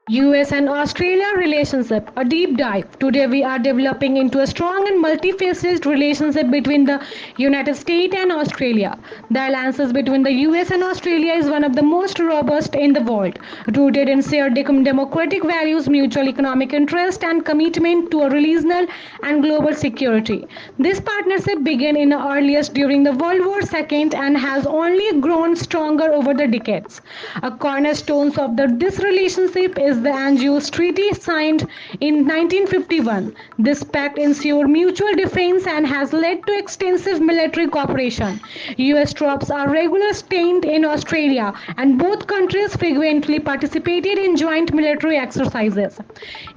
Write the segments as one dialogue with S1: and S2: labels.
S1: US and Australia relationship, a deep dive. Today we are developing into a strong and multifaceted relationship between the United States and Australia. The alliances between the US and Australia is one of the most robust in the world, rooted in shared democratic values, mutual economic interest, and commitment to a regional and global security. This partnership began in the earliest during the World War II and has only grown stronger over the decades. A cornerstone of this relationship is the Anjus Treaty signed in 1951. This pact ensures mutual defense and has led to extensive military cooperation. US troops are regularly stationed in Australia and both countries frequently participated in joint military exercises.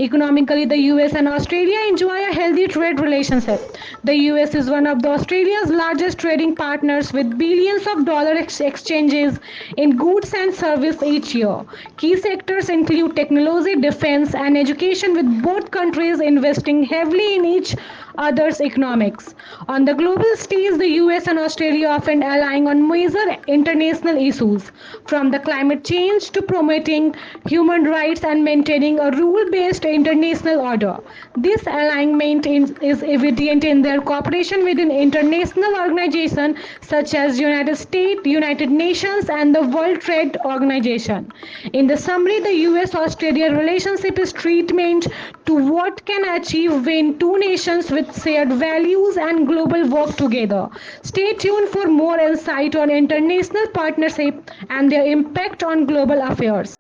S1: Economically, the US and Australia enjoy a healthy trade relationship. The US is one of Australia's largest trading partners with billions of dollars exchanges in goods and services each year. Key sectors include technology, defense, and education, with both countries investing heavily in each other's economics. On the global stage, the US and Australia often align on major international issues, from the climate change to promoting human rights and maintaining a rule-based international order. This alignment is evident in their cooperation within international organizations such as United States, United Nations, and the World Trade Organization. In the summary, the US-Australia relationship is treatment to what can achieve when two nations with shared values and global work together. Stay tuned for more insight on international partnership and their impact on global affairs.